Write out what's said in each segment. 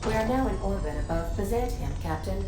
We are now in orbit above Byzantium, Captain.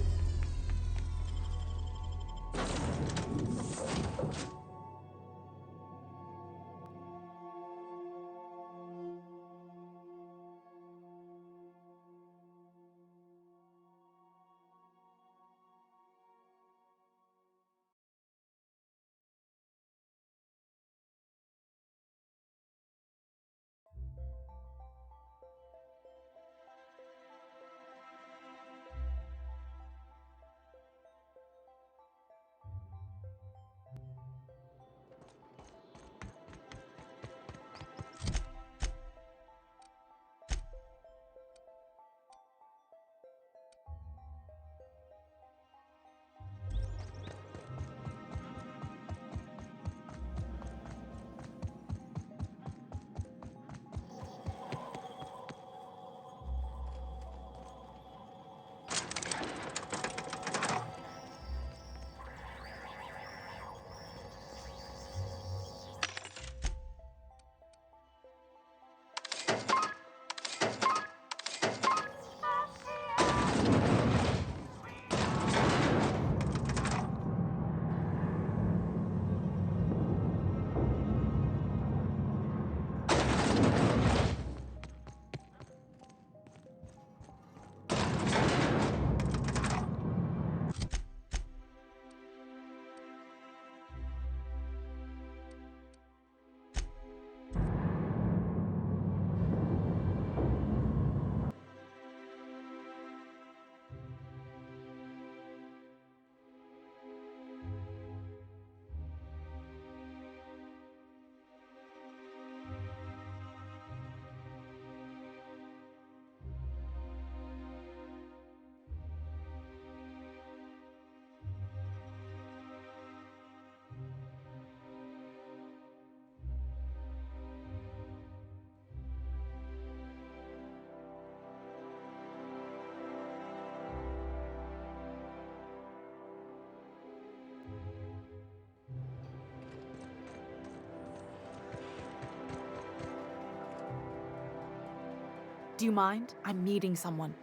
Do you mind? I'm meeting someone.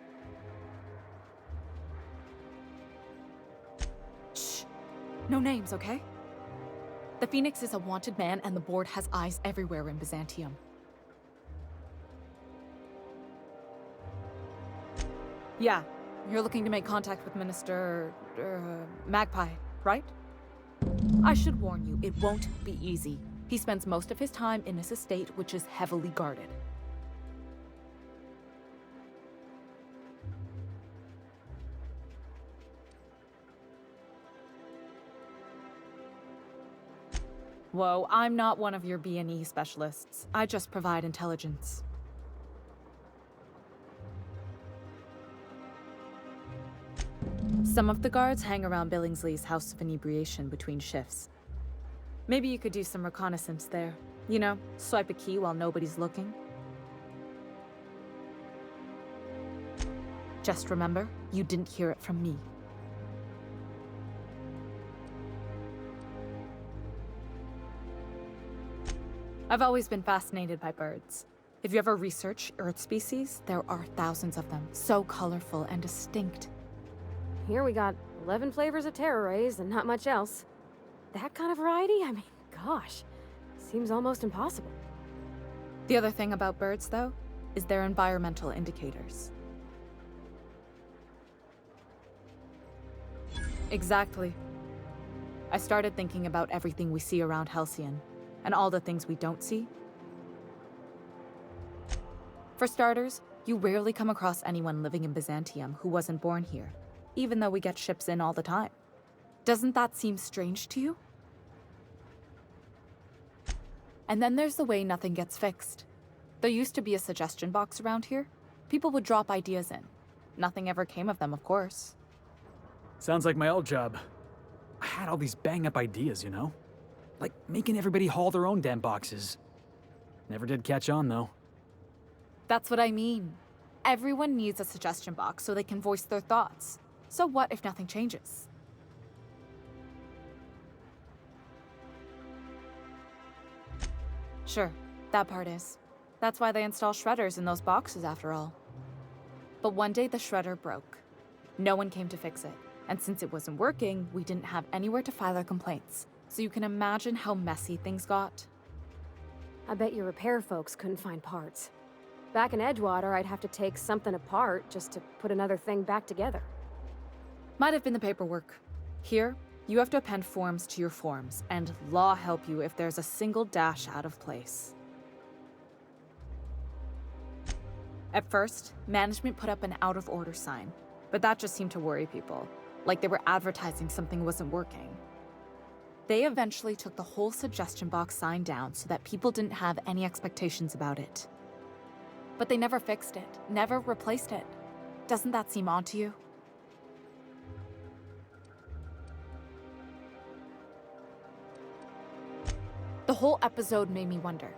Shh. No names, okay? The Phoenix is a wanted man, and the board has eyes everywhere in Byzantium. Yeah, you're looking to make contact with Minister... Magpie, right? I should warn you, it won't be easy. He spends most of his time in his estate, which is heavily guarded. Whoa, I'm not one of your B&E specialists. I just provide intelligence. Some of the guards hang around Billingsley's House of Inebriation between shifts. Maybe you could do some reconnaissance there. You know, swipe a key while nobody's looking. Just remember, you didn't hear it from me. I've always been fascinated by birds. If you ever research Earth species, there are thousands of them, so colorful and distinct. Here we got 11 flavors of terror rays and not much else. That kind of variety? I mean, gosh, seems almost impossible. The other thing about birds, though, is their environmental indicators. Exactly. I started thinking about everything we see around Halcyon, and all the things we don't see. For starters, you rarely come across anyone living in Byzantium who wasn't born here, even though we get ships in all the time. Doesn't that seem strange to you? And then there's the way nothing gets fixed. There used to be a suggestion box around here. People would drop ideas in. Nothing ever came of them, of course. Sounds like my old job. I had all these bang-up ideas, you know? Like making everybody haul their own damn boxes. Never did catch on, though. That's what I mean. Everyone needs a suggestion box so they can voice their thoughts. So what if nothing changes? Sure, that part is. That's why they install shredders in those boxes, after all. But one day the shredder broke. No one came to fix it. And since it wasn't working, we didn't have anywhere to file our complaints. So you can imagine how messy things got. I bet your repair folks couldn't find parts. Back in Edgewater, I'd have to take something apart just to put another thing back together. Might have been the paperwork. Here, you have to append forms to your forms, and law help you if there's a single dash out of place. At first, management put up an out-of-order sign, but that just seemed to worry people, like they were advertising something wasn't working. They eventually took the whole suggestion box sign down so that people didn't have any expectations about it. But they never fixed it, never replaced it. Doesn't that seem odd to you? The whole episode made me wonder,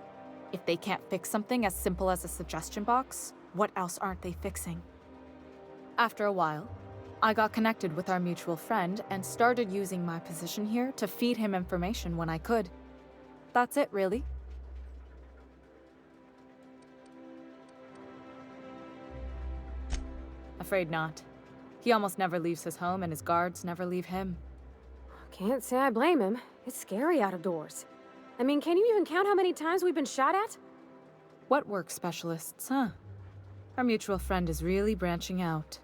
if they can't fix something as simple as a suggestion box, what else aren't they fixing? After a while, I got connected with our mutual friend and started using my position here to feed him information when I could. That's it, really. Afraid not. He almost never leaves his home and his guards never leave him. Can't say I blame him. It's scary out of doors. I mean, can you even count how many times we've been shot at? What work specialists, huh? Our mutual friend is really branching out.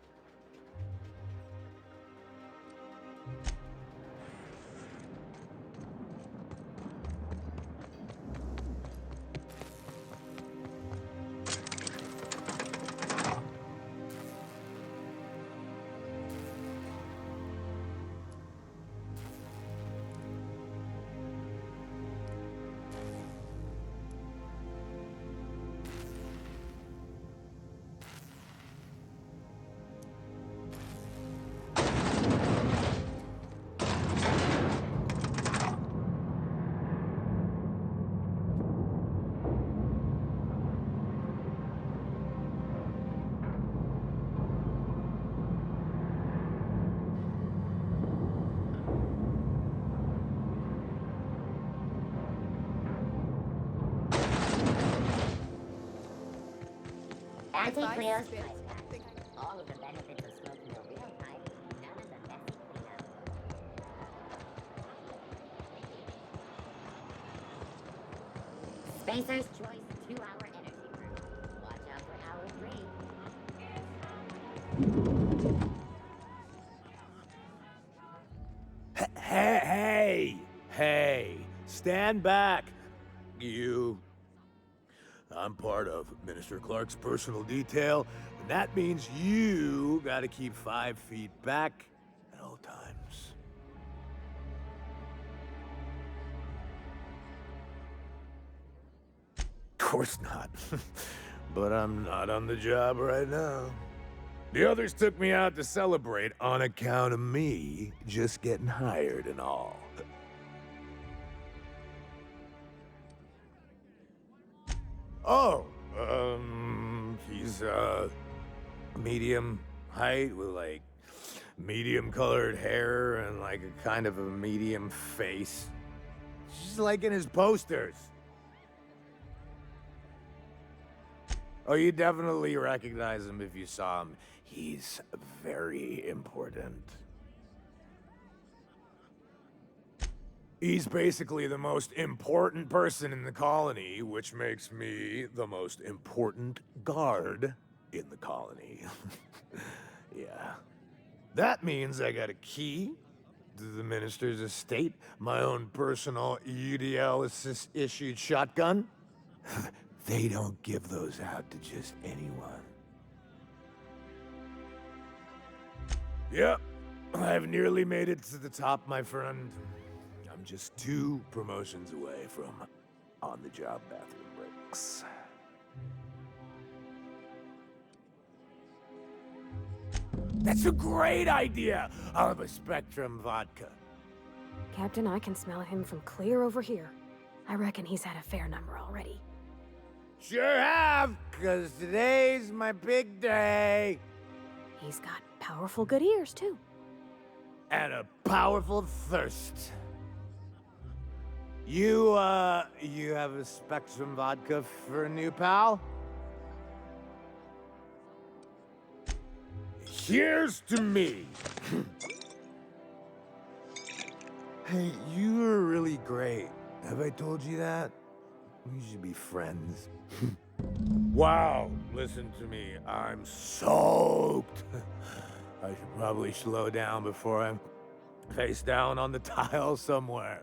Anti-Cleo's price guide. All of the benefits of smoking a real pipe, none of the messy cleanup. Spacer's Choice 2-hour energy brew. Watch out for hour 3. Hey, stand back. You. I'm part of Minister Clark's personal detail, and that means you gotta keep 5 feet back at all times. Of course not. But I'm not on the job right now. The others took me out to celebrate on account of me just getting hired and all. Oh, he's, medium height with, like, medium colored hair and, like, a kind of a medium face. Just like in his posters. Oh, you definitely recognize him if you saw him. He's very important. He's basically the most important person in the colony, which makes me the most important guard in the colony. Yeah. That means I got a key to the minister's estate, my own personal UDL-issued shotgun. They don't give those out to just anyone. Yep, I've nearly made it to the top, my friend. I'm just 2 promotions away from on-the-job bathroom breaks. That's a great idea! I'll have a Spectrum vodka. Captain, I can smell him from clear over here. I reckon he's had a fair number already. Sure have, 'cause today's my big day. He's got powerful good ears, too. And a powerful thirst. You have a Spectrum vodka for a new pal? Cheers to me. Hey, you are really great. Have I told you that? We should be friends. Wow, listen to me. I'm soaked. I should probably slow down before I'm face down on the tile somewhere.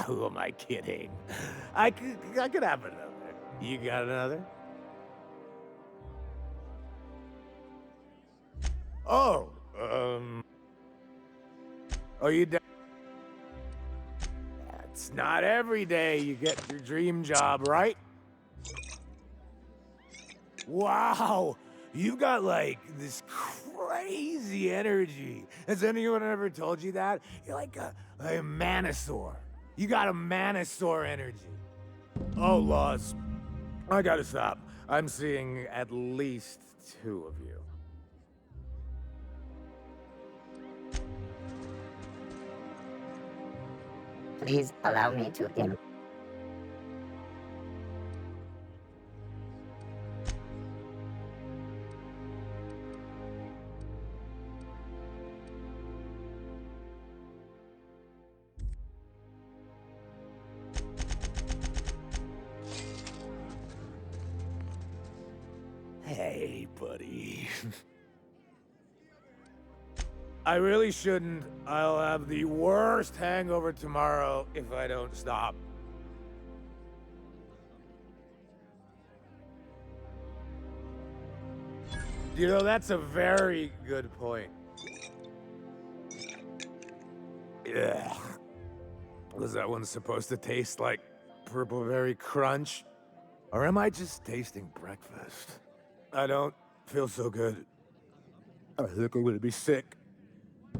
Who am I kidding? I could have another. You got another? Oh, oh, you down? It's not every day you get your dream job, right? Wow, you got like this crazy energy. Has anyone ever told you that? You're like a manosaur. You got a manosaur energy. Oh, Laws, I gotta stop. I'm seeing at least 2 of you. Please allow me to Hey, buddy. I really shouldn't. I'll have the worst hangover tomorrow if I don't stop. You know, that's a very good point. Yeah. Was that one supposed to taste like Purple Berry Crunch? Or am I just tasting breakfast? I don't feel so good. I think I'm gonna be sick. I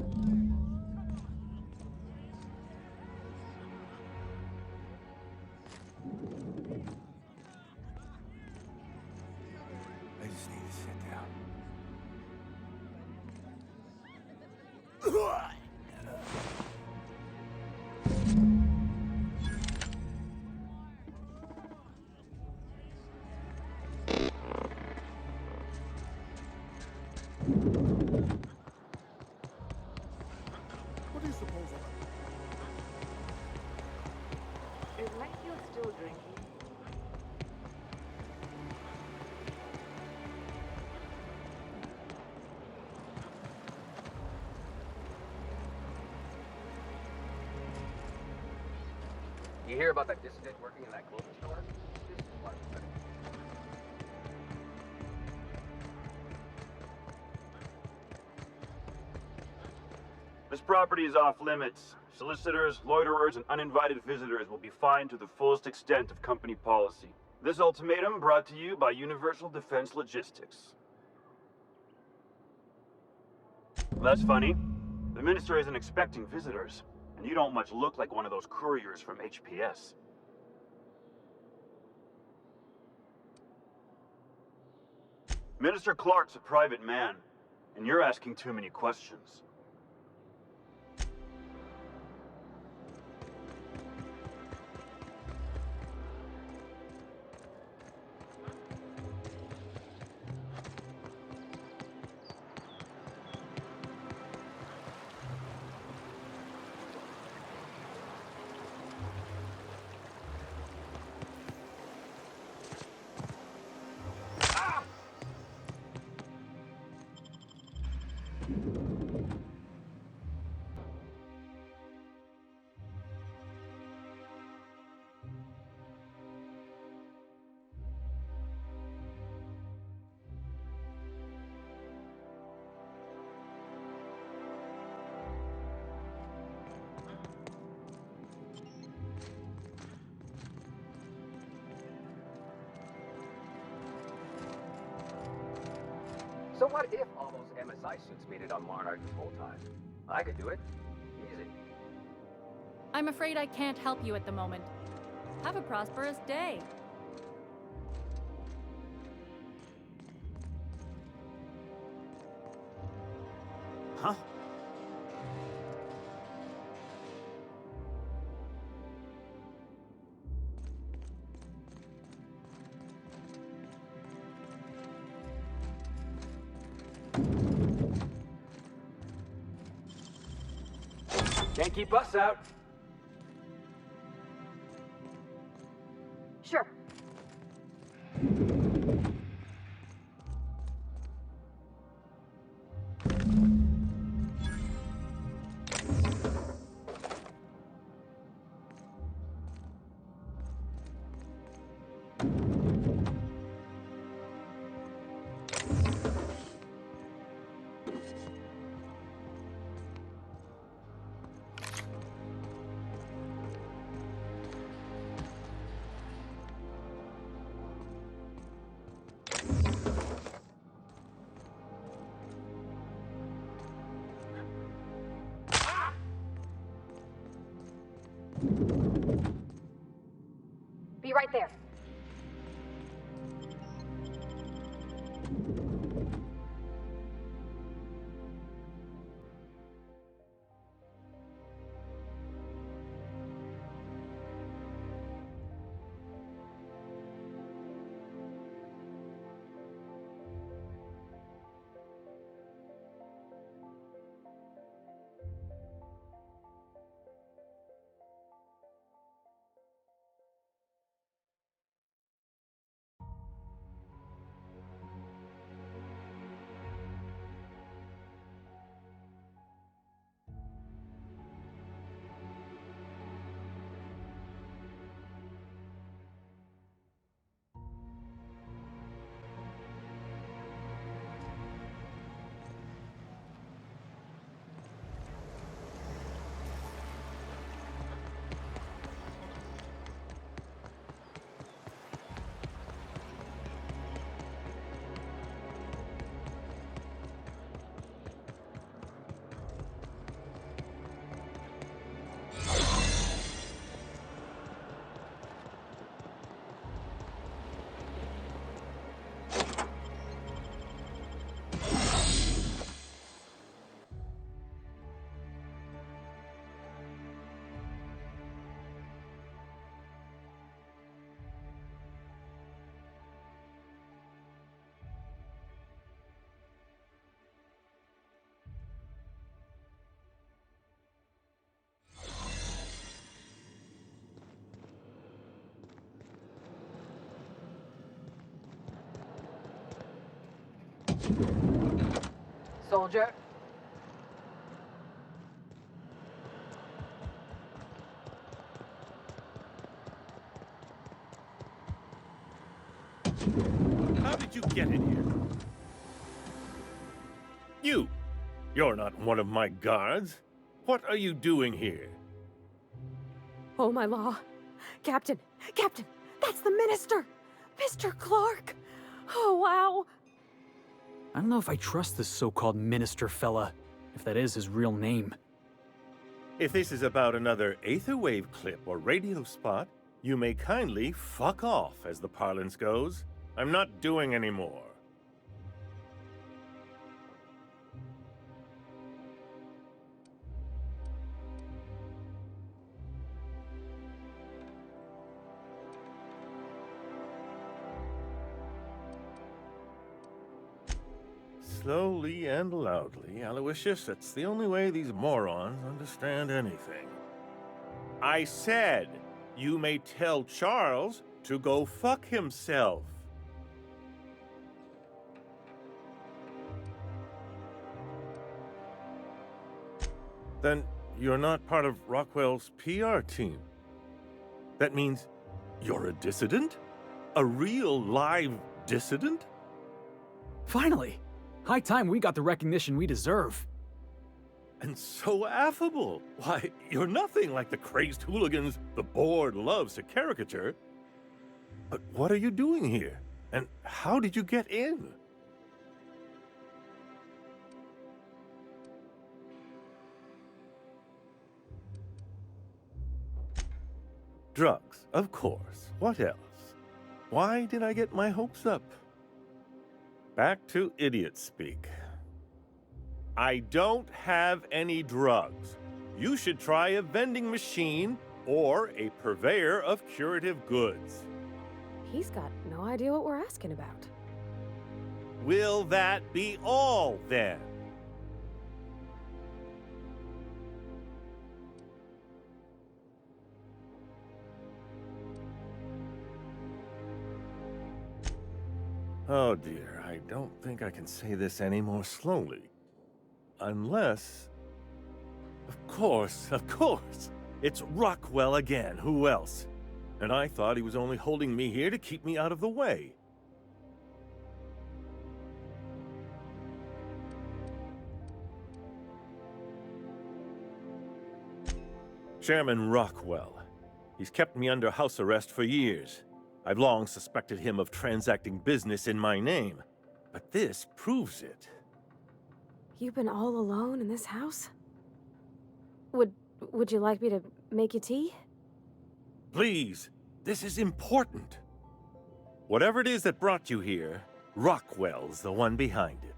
just need to sit down. What do you suppose of it? Is Mayfield still drinking? You hear about that dissident working in that clothing store? This is why it's better. This property is off limits. Solicitors, loiterers, and uninvited visitors will be fined to the fullest extent of company policy. This ultimatum brought to you by Universal Defense Logistics. That's funny. The minister isn't expecting visitors, and you don't much look like one of those couriers from HPS. Minister Clark's a private man, and you're asking too many questions. So what if all those MSI suits made it on Monarch this whole time? I could do it. Easy. I'm afraid I can't help you at the moment. Have a prosperous day. Huh? Can't keep us out. Sure. Be right there. Soldier. How did you get in here? You're not one of my guards. What are you doing here? Oh, my law. Captain! Captain! That's the minister! Mr. Clark! Oh, wow! I don't know if I trust this so-called minister fella, if that is his real name. If this is about another Aetherwave clip or radio spot, you may kindly fuck off, as the parlance goes. I'm not doing any more. Slowly and loudly, Aloysius, that's the only way these morons understand anything. I said, you may tell Charles to go fuck himself. Then you're not part of Rockwell's PR team. That means you're a dissident? A real live dissident? Finally! High time we got the recognition we deserve. And so affable. Why, you're nothing like the crazed hooligans the board loves to caricature. But what are you doing here? And how did you get in? Drugs, of course. What else? Why did I get my hopes up? Back to idiot speak. I don't have any drugs. You should try a vending machine or a purveyor of curative goods. He's got no idea what we're asking about. Will that be all, then? Oh dear, I don't think I can say this any more slowly. Unless... Of course! It's Rockwell again, who else? And I thought he was only holding me here to keep me out of the way. Chairman Rockwell. He's kept me under house arrest for years. I've long suspected him of transacting business in my name, but this proves it. You've been all alone in this house? Would you like me to make you tea? Please, this is important. Whatever it is that brought you here, Rockwell's the one behind it.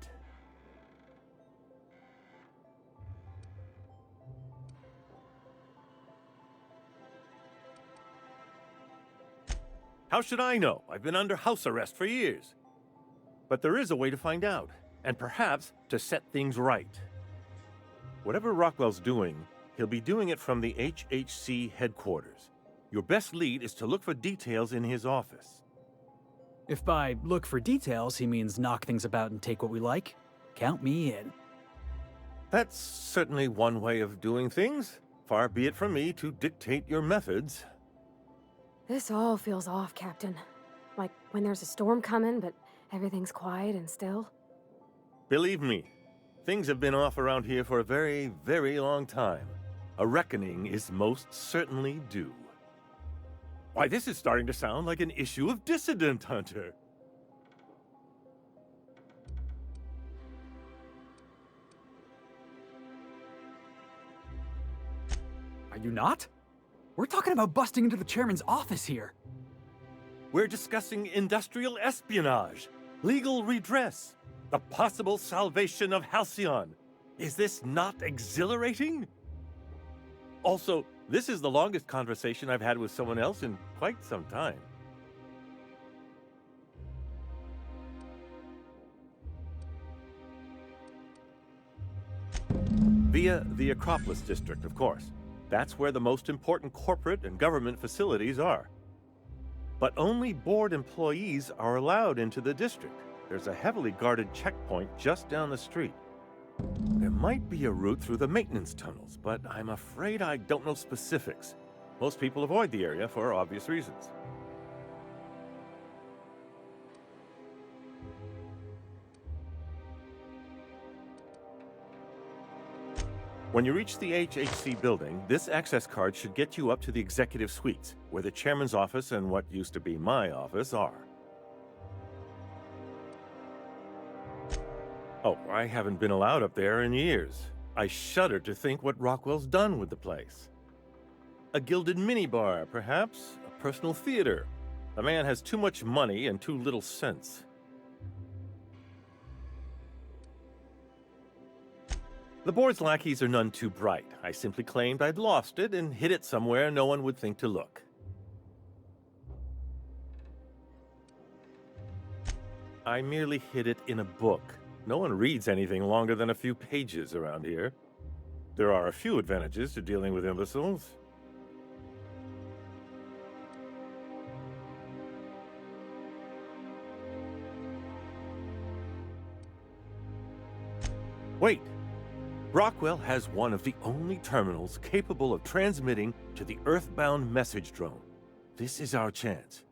How should I know? I've been under house arrest for years. But there is a way to find out, and perhaps to set things right. Whatever Rockwell's doing, he'll be doing it from the HHC headquarters. Your best lead is to look for details in his office. If by look for details he means knock things about and take what we like, count me in. That's certainly one way of doing things. Far be it from me to dictate your methods. This all feels off, Captain. Like when there's a storm coming, but everything's quiet and still. Believe me, things have been off around here for a very, very long time. A reckoning is most certainly due. Why, this is starting to sound like an issue of Dissident Hunter. Are you not? We're talking about busting into the chairman's office here. We're discussing industrial espionage, legal redress, the possible salvation of Halcyon. Is this not exhilarating? Also, this is the longest conversation I've had with someone else in quite some time. Via the Acropolis District, of course. That's where the most important corporate and government facilities are. But only board employees are allowed into the district. There's a heavily guarded checkpoint just down the street. There might be a route through the maintenance tunnels, but I'm afraid I don't know specifics. Most people avoid the area for obvious reasons. When you reach the HHC building, this access card should get you up to the executive suites, where the chairman's office and what used to be my office are. Oh, I haven't been allowed up there in years. I shudder to think what Rockwell's done with the place. A gilded minibar, perhaps? A personal theater. The man has too much money and too little sense. The board's lackeys are none too bright. I simply claimed I'd lost it and hid it somewhere no one would think to look. I merely hid it in a book. No one reads anything longer than a few pages around here. There are a few advantages to dealing with imbeciles. Wait! Rockwell has one of the only terminals capable of transmitting to the Earthbound message drone. This is our chance.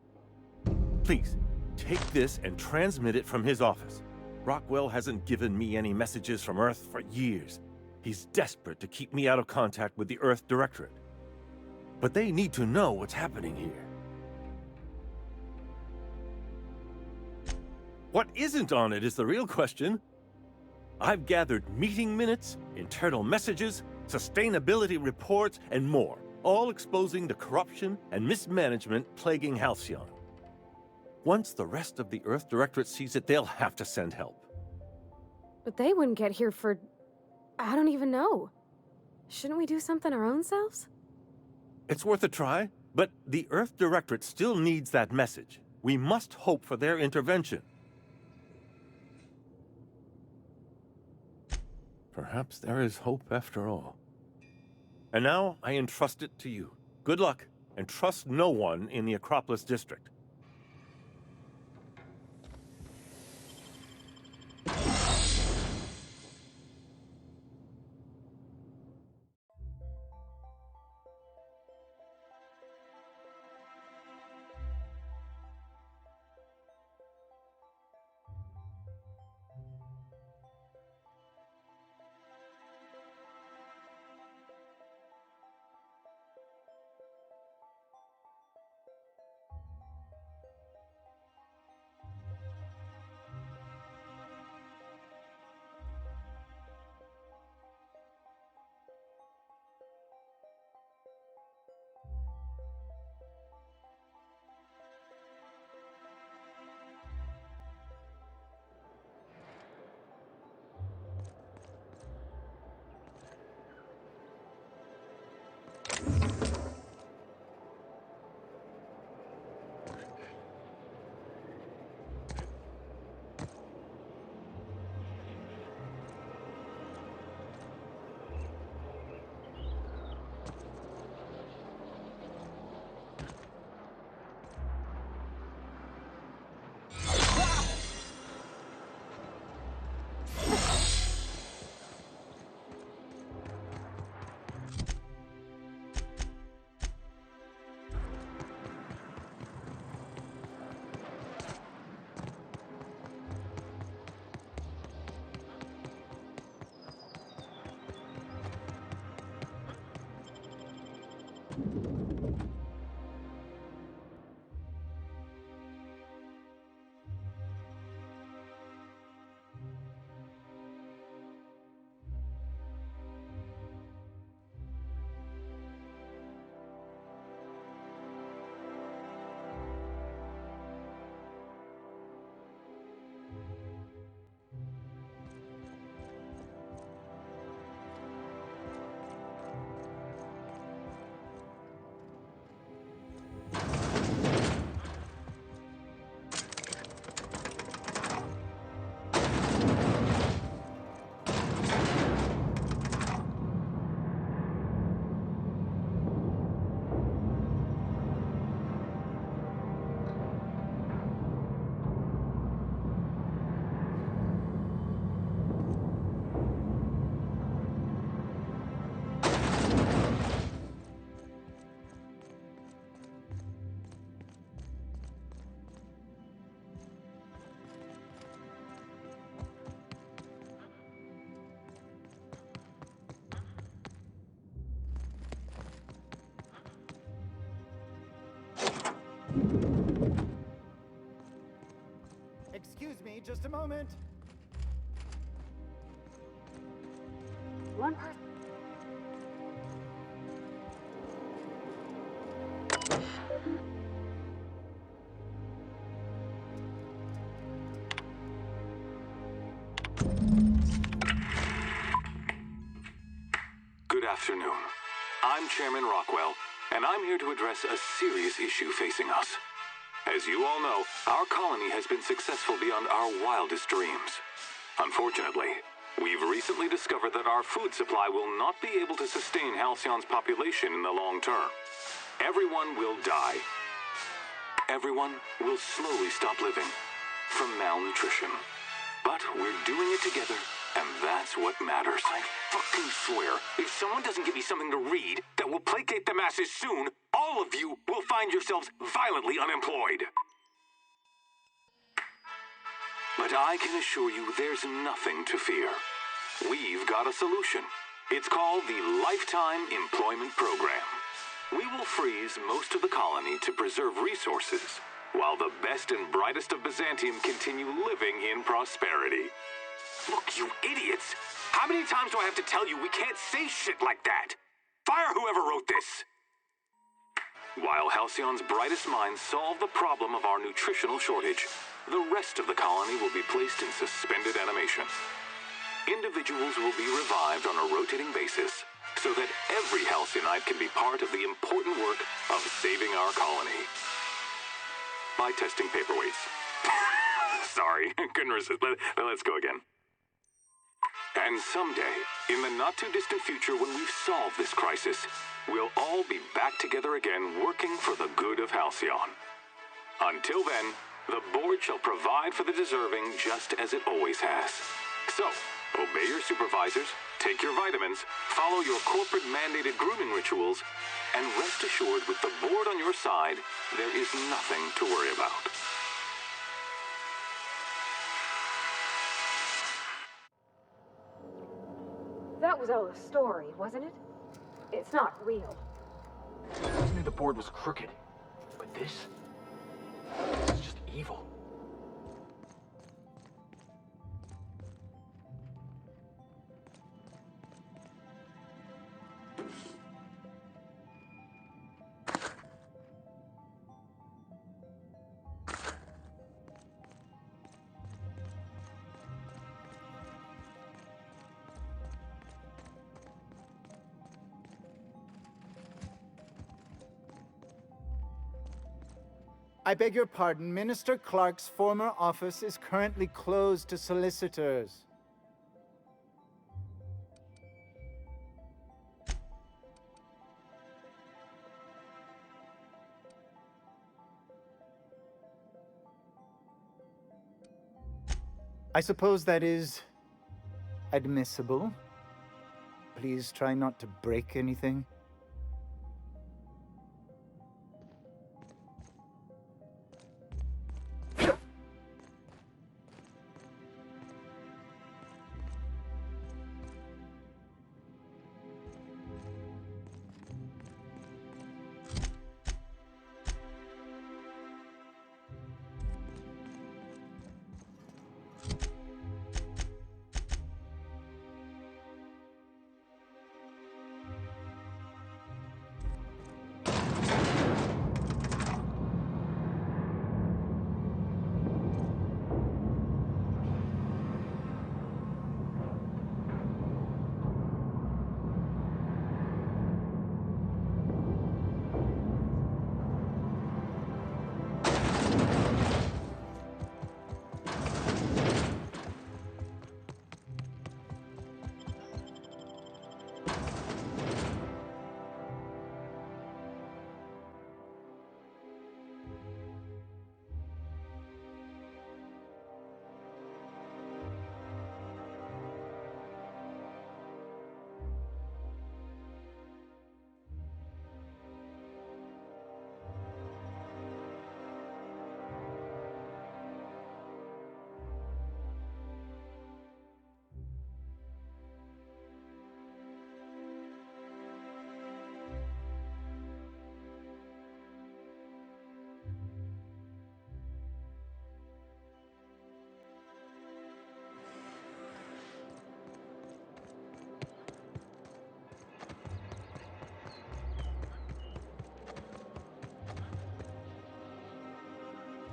Please, take this and transmit it from his office. Rockwell hasn't given me any messages from Earth for years. He's desperate to keep me out of contact with the Earth Directorate. But they need to know what's happening here. What isn't on it is the real question. I've gathered meeting minutes, internal messages, sustainability reports, and more, all exposing the corruption and mismanagement plaguing Halcyon. Once the rest of the Earth Directorate sees it, they'll have to send help. But they wouldn't get here for... I don't even know. Shouldn't we do something our own selves? It's worth a try, but the Earth Directorate still needs that message. We must hope for their intervention. Perhaps there is hope after all. And now I entrust it to you. Good luck, and trust no one in the Acropolis District. Excuse me, just a moment. One person. Good afternoon. I'm Chairman Rockwell, and I'm here to address a serious issue facing us. As you all know, our colony has been successful beyond our wildest dreams. Unfortunately, we've recently discovered that our food supply will not be able to sustain Halcyon's population in the long term. Everyone will die. Everyone will slowly stop living from malnutrition. But we're doing it together, and that's what matters. I fucking swear, if someone doesn't give me something to read that will placate the masses soon, all of you will find yourselves violently unemployed. But I can assure you there's nothing to fear. We've got a solution. It's called the Lifetime Employment Program. We will freeze most of the colony to preserve resources, while the best and brightest of Byzantium continue living in prosperity. Look, you idiots! How many times do I have to tell you we can't say shit like that? Fire whoever wrote this! While Halcyon's brightest minds solve the problem of our nutritional shortage, the rest of the colony will be placed in suspended animation. Individuals will be revived on a rotating basis, so that every Halcyon can be part of the important work of saving our colony. By testing paperweights. Sorry, couldn't resist. Let's go again. And someday, in the not-too-distant future when we've solved this crisis, we'll all be back together again working for the good of Halcyon. Until then, the board shall provide for the deserving just as it always has. So, obey your supervisors, take your vitamins, follow your corporate-mandated grooming rituals, and rest assured with the board on your side, there is nothing to worry about. That was all a story, wasn't it? It's not real. I knew the board was crooked, but this is just evil. I beg your pardon, Minister Clark's former office is currently closed to solicitors. I suppose that is admissible. Please try not to break anything.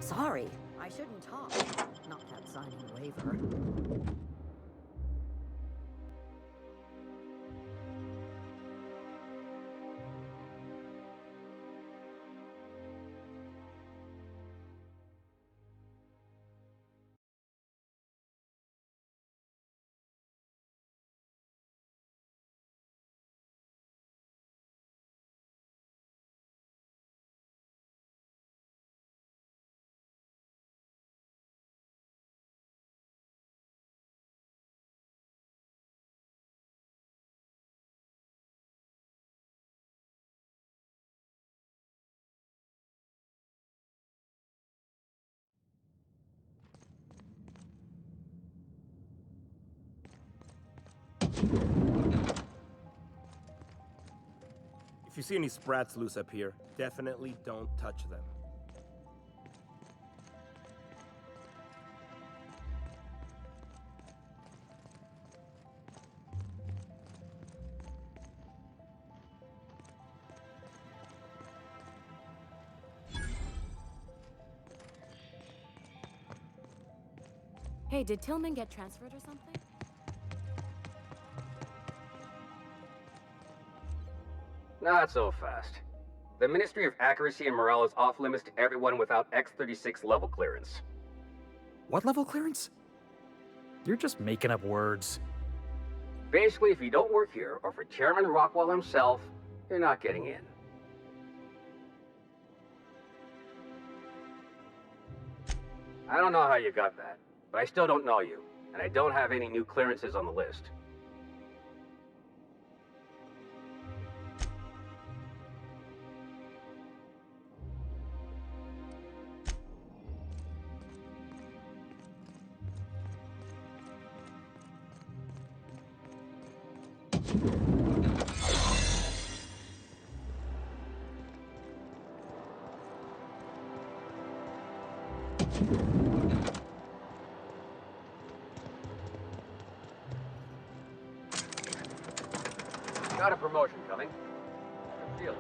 Sorry, I shouldn't talk. Not that signing a waiver. If you see any sprats loose up here, definitely don't touch them. Hey, did Tillman get transferred or something? Not so fast. The Ministry of Accuracy and Morale is off limits to everyone without X-36 level clearance. What level clearance? You're just making up words. Basically, if you don't work here, or for Chairman Rockwell himself, you're not getting in. I don't know how you got that, but I still don't know you, and I don't have any new clearances on the list. Got a promotion coming. I can feel it.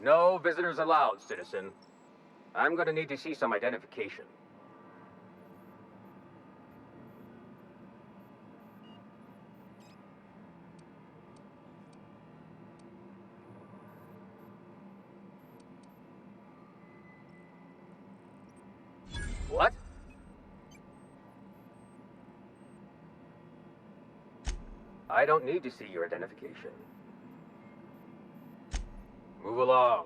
No visitors allowed, citizen. I'm gonna need to see some identification. What? I don't need to see your identification. Move along.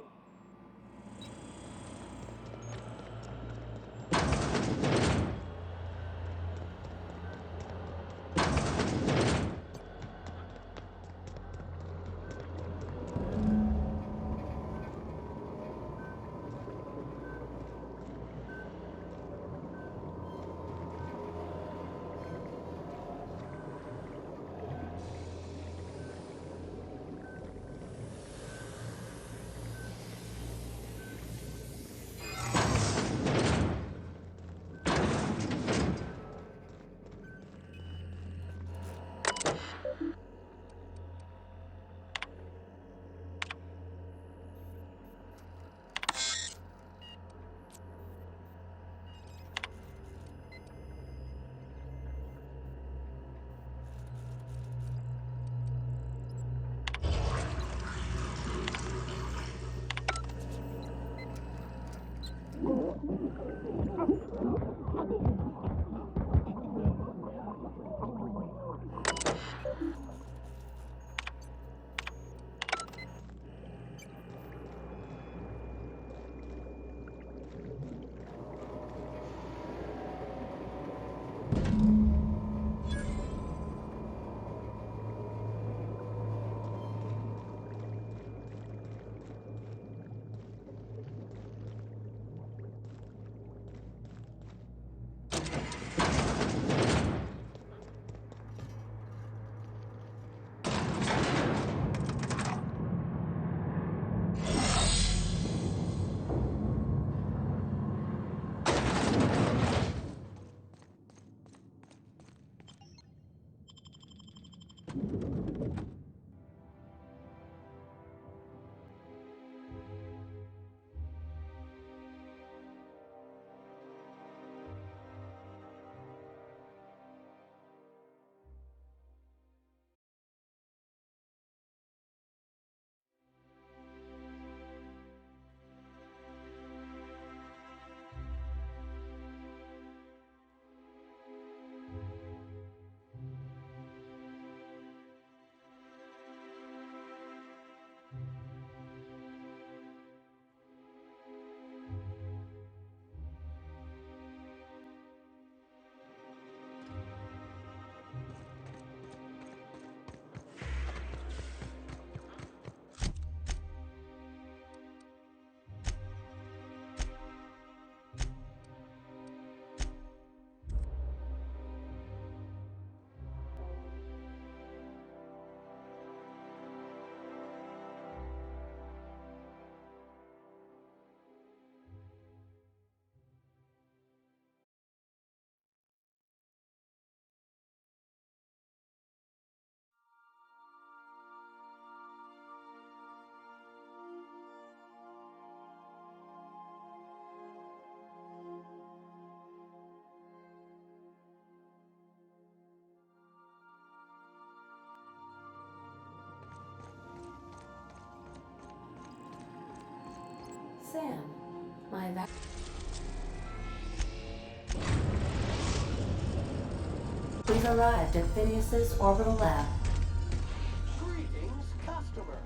Sam, my We've arrived at Phineas's orbital lab. Greetings, customer.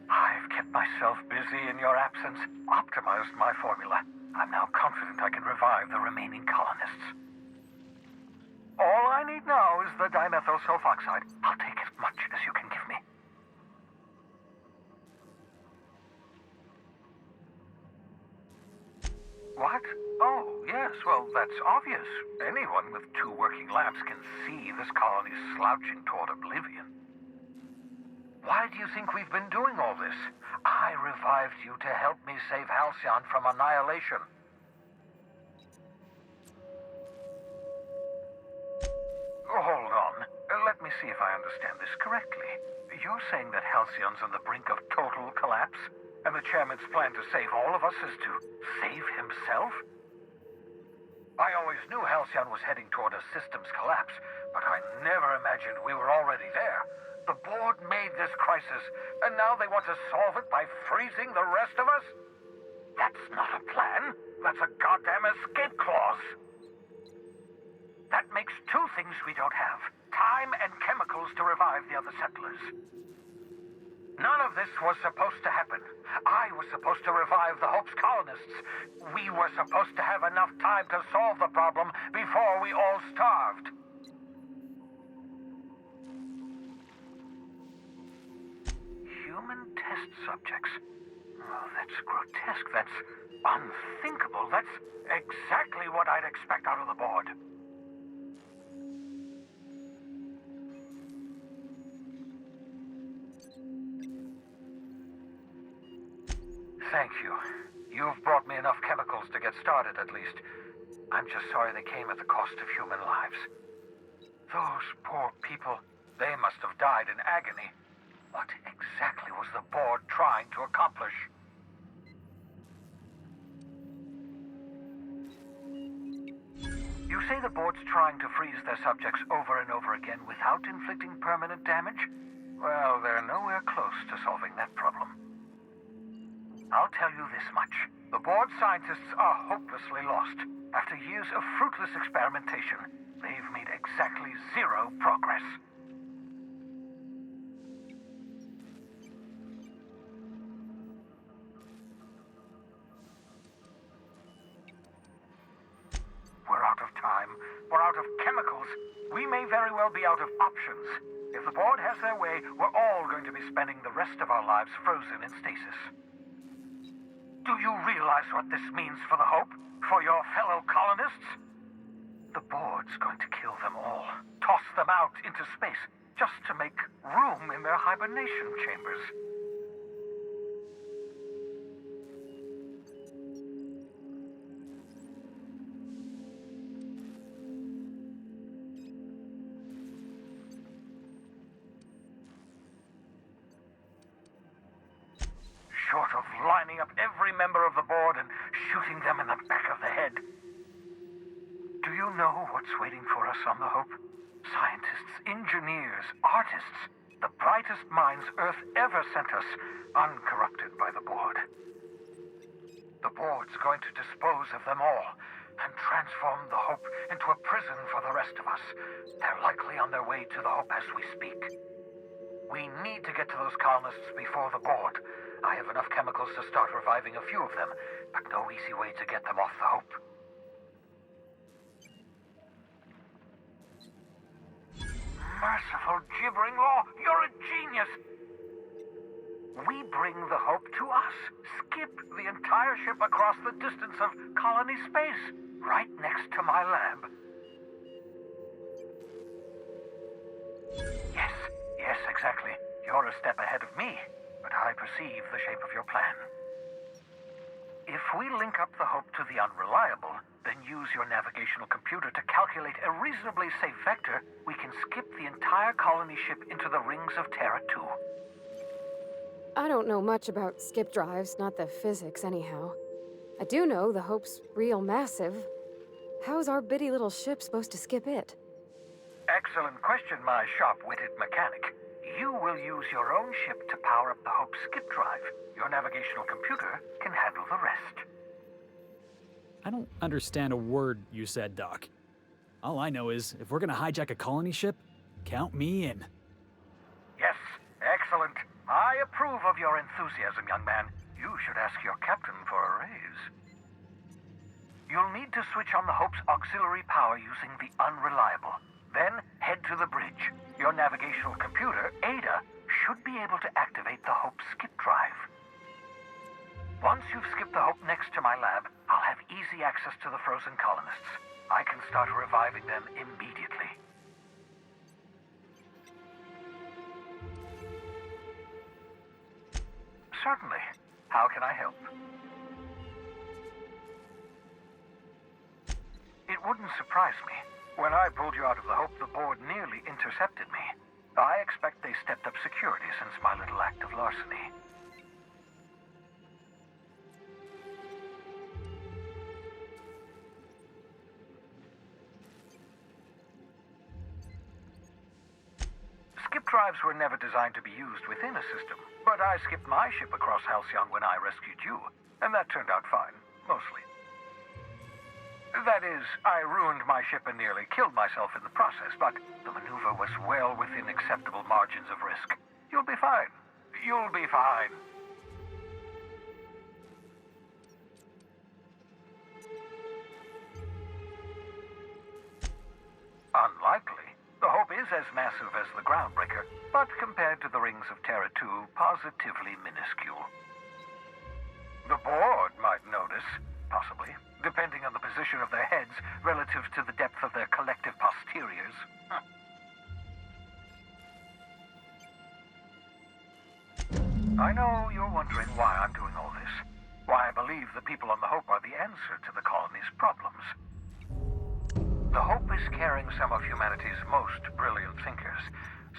I've kept myself busy in your absence, optimized my formula. I'm now confident I can revive the remaining colonists. All I need now is the dimethyl sulfoxide. I'll take as much as you can give me. What? Oh, yes, well, that's obvious. Anyone with 2 working labs can see this colony's slouching toward oblivion. Why do you think we've been doing all this? I revived you to help me save Halcyon from annihilation. Hold on. Let me see if I understand this correctly. You're saying that Halcyon's on the brink of total collapse, and the chairman's plan to save all of us is to save himself? I always knew Halcyon was heading toward a systems collapse, but I never imagined we were already there. The board made this crisis, and now they want to solve it by freezing the rest of us? That's not a plan. That's a goddamn escape clause. That makes 2 things we don't have. Time and chemicals to revive the other settlers. None of this was supposed to happen. I was supposed to revive the Hope's colonists. We were supposed to have enough time to solve the problem before we all starved. Human test subjects. Oh, that's grotesque. That's unthinkable. That's exactly what I'd expect out of the board. Thank you. You've brought me enough chemicals to get started, at least. I'm just sorry they came at the cost of human lives. Those poor people, they must have died in agony. What exactly was the board trying to accomplish? You say the board's trying to freeze their subjects over and over again without inflicting permanent damage? Well, they're nowhere close to solving that problem. I'll tell you this much. The board scientists are hopelessly lost. After years of fruitless experimentation, they've made exactly zero progress. We're out of time. We're out of chemicals. We may very well be out of options. If the board has their way, we're all going to be spending the rest of our lives frozen in stasis. Do you realize what this means for the Hope? For your fellow colonists? The board's going to kill them all. Toss them out into space, just to make room in their hibernation chambers. Short of lining up every member of the board and shooting them in the back of the head. Do you know what's waiting for us on the Hope? Scientists, engineers, artists, the brightest minds Earth ever sent us, uncorrupted by the board. The board's going to dispose of them all and transform the Hope into a prison for the rest of us. They're likely on their way to the Hope as we speak. We need to get to those colonists before the board. I have enough chemicals to start reviving a few of them, but no easy way to get them off the Hope. Merciful gibbering law, you're a genius! We bring the Hope to us. Skip the entire ship across the distance of colony space, right next to my lab. Yes, exactly. You're a step ahead of me, but I perceive the shape of your plan. If we link up the Hope to the Unreliable, then use your navigational computer to calculate a reasonably safe vector, we can skip the entire colony ship into the rings of Terra 2. I don't know much about skip drives, not the physics anyhow. I do know the Hope's real massive. How's our bitty little ship supposed to skip it? Excellent question, my sharp-witted mechanic. You will use your own ship to power up the Hope's skip drive. Your navigational computer can handle the rest. I don't understand a word you said, Doc. All I know is, if we're gonna hijack a colony ship, count me in. Yes, excellent. I approve of your enthusiasm, young man. You should ask your captain for a raise. You'll need to switch on the Hope's auxiliary power using the Unreliable. Then head to the bridge. Your navigational computer, Ada, should be able to activate the Hope skip drive. Once you've skipped the Hope next to my lab, I'll have easy access to the frozen colonists. I can start reviving them immediately. Certainly. How can I help? It wouldn't surprise me. When I pulled you out of the Hope, the board nearly intercepted me. I expect they stepped up security since my little act of larceny. Skip drives were never designed to be used within a system, but I skipped my ship across Halcyon when I rescued you, and that turned out fine, mostly. That is, I ruined my ship and nearly killed myself in the process, but the maneuver was well within acceptable margins of risk. You'll be fine. You'll be fine. Unlikely. The Hope is as massive as the Groundbreaker, but compared to the rings of Terra 2, positively minuscule. The board might notice, possibly, depending on the position of their heads relative to the depth of their collective posteriors. I know you're wondering why I'm doing all this. Why I believe the people on the Hope are the answer to the colony's problems. The Hope is carrying some of humanity's most brilliant thinkers,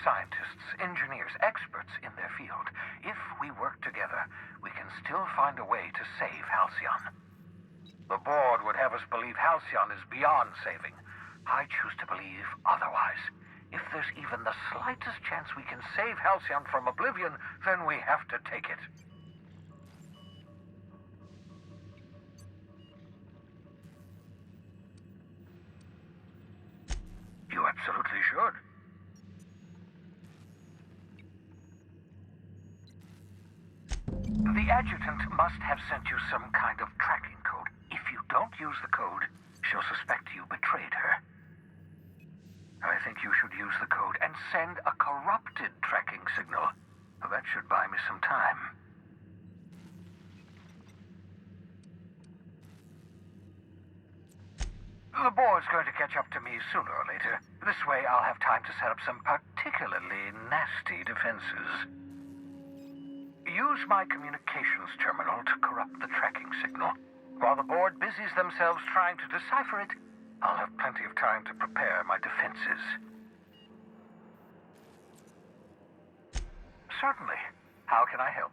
scientists, engineers, experts in their field. If we work together, we can still find a way to save Halcyon. The board would have us believe Halcyon is beyond saving, I choose to believe otherwise. If there's even the slightest chance we can save Halcyon from oblivion, then we have to take it. You absolutely should. The adjutant must have sent you some kind of tracking code. If you don't use the code, she'll suspect you betrayed her. I think you should use the code and send a corrupted tracking signal. That should buy me some time. The board's going to catch up to me sooner or later. This way I'll have time to set up some particularly nasty defenses. Use my communications terminal to corrupt the tracking signal. While the board busies themselves trying to decipher it, I'll have plenty of time to prepare my defenses. Certainly. How can I help?